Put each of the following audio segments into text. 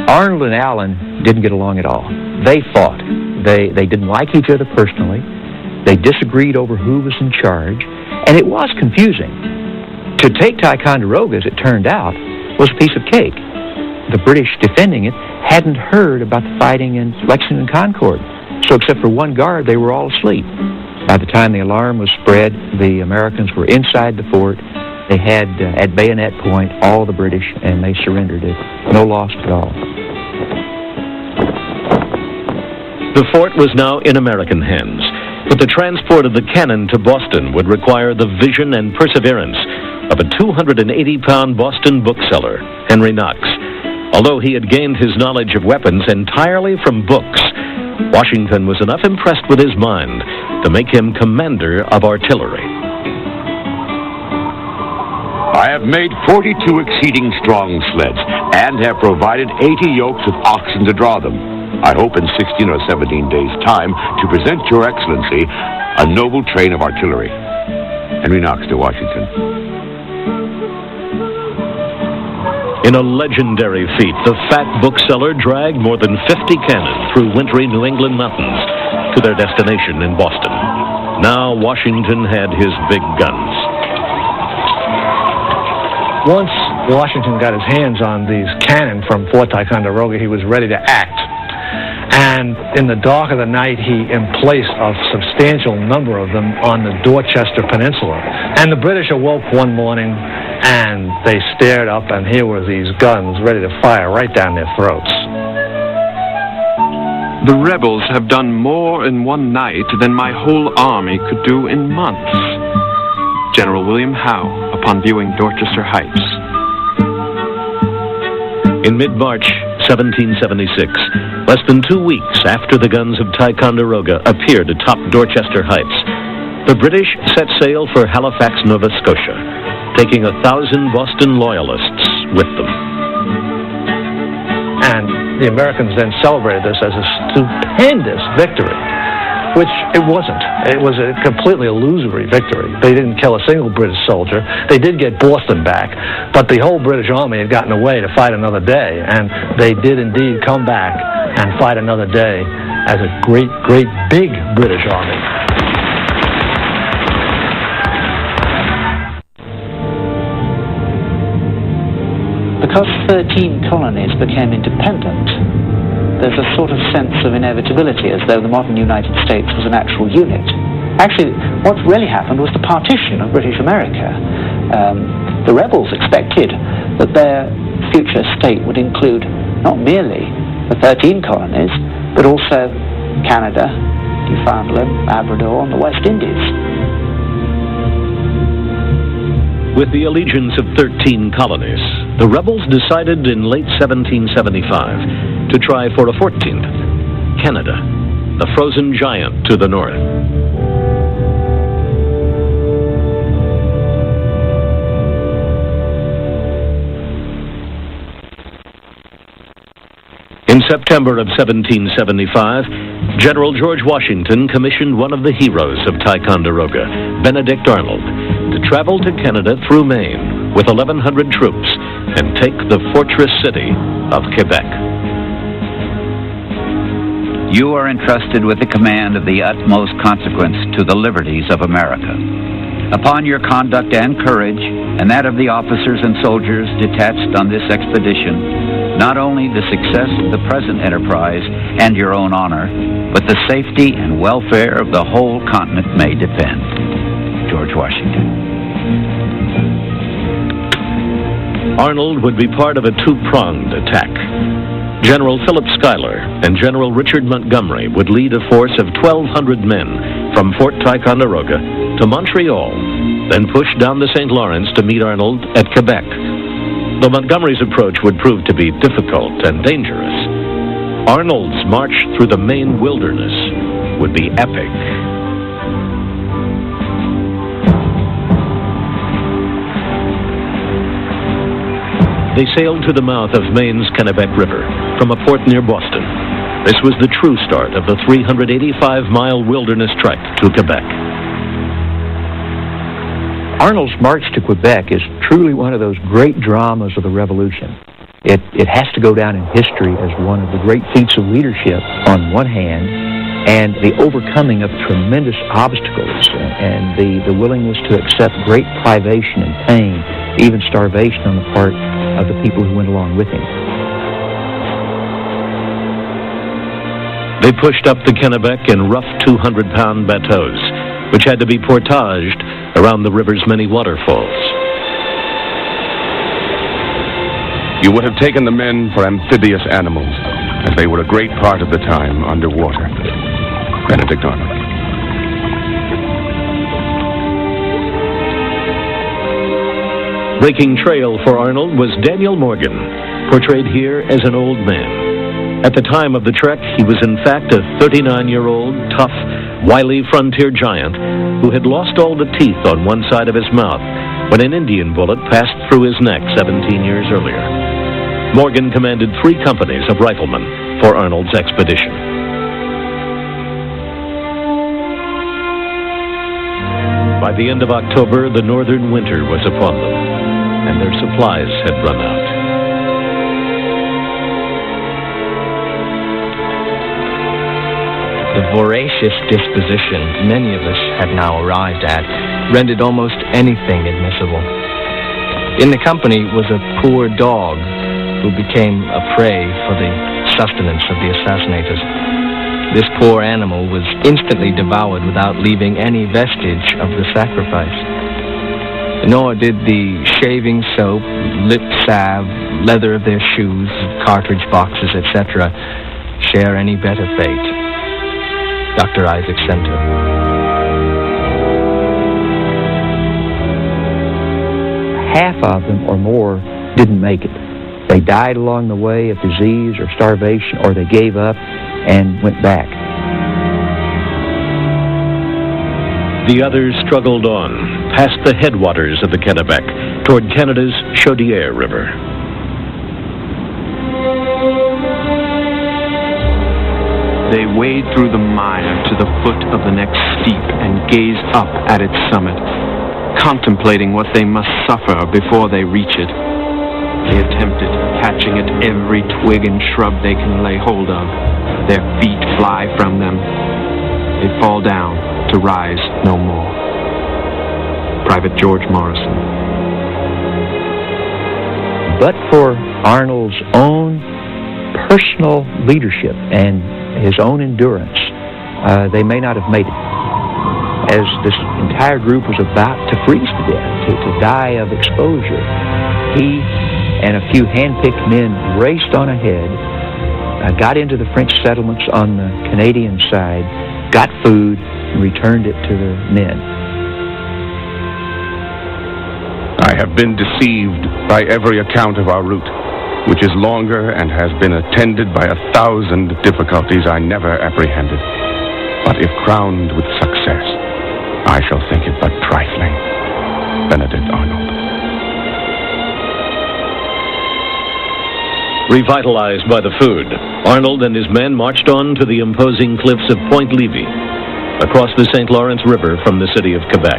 Arnold and Allen didn't get along at all. They fought. They didn't like each other personally. They disagreed over who was in charge, and it was confusing. To take Ticonderoga, as it turned out, was a piece of cake. The British defending it hadn't heard about the fighting in Lexington and Concord, so except for one guard, they were all asleep. By the time the alarm was spread, the Americans were inside the fort. They had, at bayonet point, all the British, and they surrendered it. No loss at all. The fort was now in American hands, but the transport of the cannon to Boston would require the vision and perseverance of a 280-pound Boston bookseller, Henry Knox. Although he had gained his knowledge of weapons entirely from books, Washington was enough impressed with his mind to make him commander of artillery. I have made 42 exceeding strong sleds and have provided 80 yokes of oxen to draw them. I hope in 16 or 17 days' time to present your excellency a noble train of artillery. Henry Knox to Washington. In a legendary feat, the fat bookseller dragged more than 50 cannon through wintry New England mountains to their destination in Boston. Now Washington had his big guns. Once Washington got his hands on these cannon from Fort Ticonderoga, he was ready to act. And in the dark of the night, he emplaced a substantial number of them on the Dorchester Peninsula. And the British awoke one morning, and they stared up, and here were these guns ready to fire right down their throats. The rebels have done more in one night than my whole army could do in months. General William Howe, upon viewing Dorchester Heights. In mid-March 1776, less than 2 weeks after the guns of Ticonderoga appeared atop Dorchester Heights, the British set sail for Halifax, Nova Scotia, taking 1,000 Boston loyalists with them. And the Americans then celebrated this as a stupendous victory, which it wasn't. It was a completely illusory victory. They didn't kill a single British soldier. They did get Boston back, but the whole British army had gotten away to fight another day, and they did indeed come back and fight another day as a great, great big British army. Because 13 colonies became independent, there's a sort of sense of inevitability, as though the modern United States was an actual unit. Actually, what really happened was the partition of British America. The rebels expected that their future state would include not merely the 13 colonies, but also Canada, Newfoundland, Labrador, and the West Indies. With the allegiance of 13 colonies, the rebels decided in late 1775 to try for a 14th, Canada, the frozen giant to the north. In September of 1775, General George Washington commissioned one of the heroes of Ticonderoga, Benedict Arnold, to travel to Canada through Maine with 1,100 troops and take the fortress city of Quebec. You are entrusted with the command of the utmost consequence to the liberties of America. Upon your conduct and courage, and that of the officers and soldiers detached on this expedition, not only the success of the present enterprise and your own honor, but the safety and welfare of the whole continent may depend. George Washington. Arnold would be part of a two-pronged attack. General Philip Schuyler and General Richard Montgomery would lead a force of 1,200 men from Fort Ticonderoga to Montreal, then push down the St. Lawrence to meet Arnold at Quebec. Though Montgomery's approach would prove to be difficult and dangerous, Arnold's march through the Maine wilderness would be epic. They sailed to the mouth of Maine's Kennebec River from a port near Boston. This was the true start of the 385-mile wilderness trek to Quebec. Arnold's march to Quebec is truly one of those great dramas of the Revolution. It has to go down in history as one of the great feats of leadership on one hand, and the overcoming of tremendous obstacles and the willingness to accept great privation and pain, even starvation on the part of the people who went along with him. They pushed up the Kennebec in rough 200-pound bateaus, which had to be portaged around the river's many waterfalls. You would have taken the men for amphibious animals, as they were a great part of the time underwater. Benedict Arnold. Breaking trail for Arnold was Daniel Morgan, portrayed here as an old man. At the time of the trek, he was in fact a 39-year-old, tough, wily frontier giant who had lost all the teeth on one side of his mouth when an Indian bullet passed through his neck 17 years earlier. Morgan commanded 3 companies of riflemen for Arnold's expedition. By the end of October, the northern winter was upon them, and their supplies had run out. The voracious disposition many of us had now arrived at rendered almost anything admissible. In the company was a poor dog who became a prey for the sustenance of the assassinators. This poor animal was instantly devoured without leaving any vestige of the sacrifice. Nor did the shaving soap, lip salve, leather of their shoes, cartridge boxes, etc., share any better fate. Dr. Isaac Center. Half of them or more didn't make it. They died along the way of disease or starvation, or they gave up and went back. The others struggled on, past the headwaters of the Kennebec, toward Canada's Chaudière River. They wade through the mire to the foot of the next steep and gaze up at its summit, contemplating what they must suffer before they reach it. They attempted, catching at every twig and shrub they can lay hold of. Their feet fly from them. They fall down to rise no more. Private George Morrison. But for Arnold's own personal leadership and his own endurance, they may not have made it. As this entire group was about to freeze to death, to die of exposure, he and a few hand-picked men raced on ahead, got into the French settlements on the Canadian side, got food, and returned it to the men. I have been deceived by every account of our route, which is longer and has been attended by 1,000 difficulties I never apprehended. But if crowned with success, I shall think it but trifling. Benedict Arnold. Revitalized by the food, Arnold and his men marched on to the imposing cliffs of Point Levy, across the St. Lawrence River from the city of Quebec.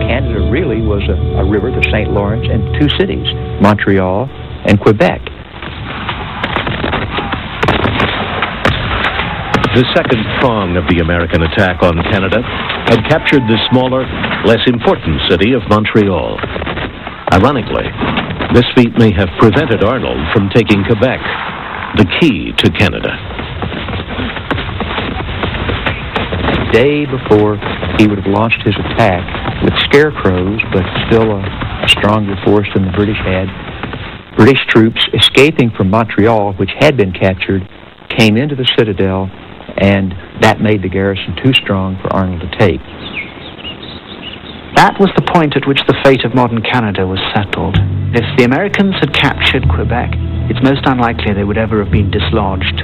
Canada really was a river, the St. Lawrence, and 2 cities, Montreal and Quebec. The second prong of the American attack on Canada had captured the smaller, less important city of Montreal. Ironically, this feat may have prevented Arnold from taking Quebec, the key to Canada. The day before he would have launched his attack with scarecrows, but still a stronger force than the British had, British troops escaping from Montreal, which had been captured, came into the citadel, and that made the garrison too strong for Arnold to take. That was the point at which the fate of modern Canada was settled. If the Americans had captured Quebec, it's most unlikely they would ever have been dislodged.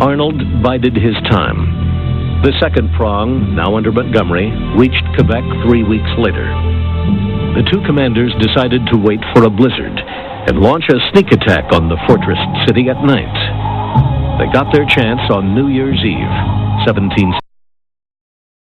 Arnold bided his time. The second prong, now under Montgomery, reached Quebec 3 weeks later. The 2 commanders decided to wait for a blizzard and launch a sneak attack on the fortress city at night. They got their chance on New Year's Eve, 1760.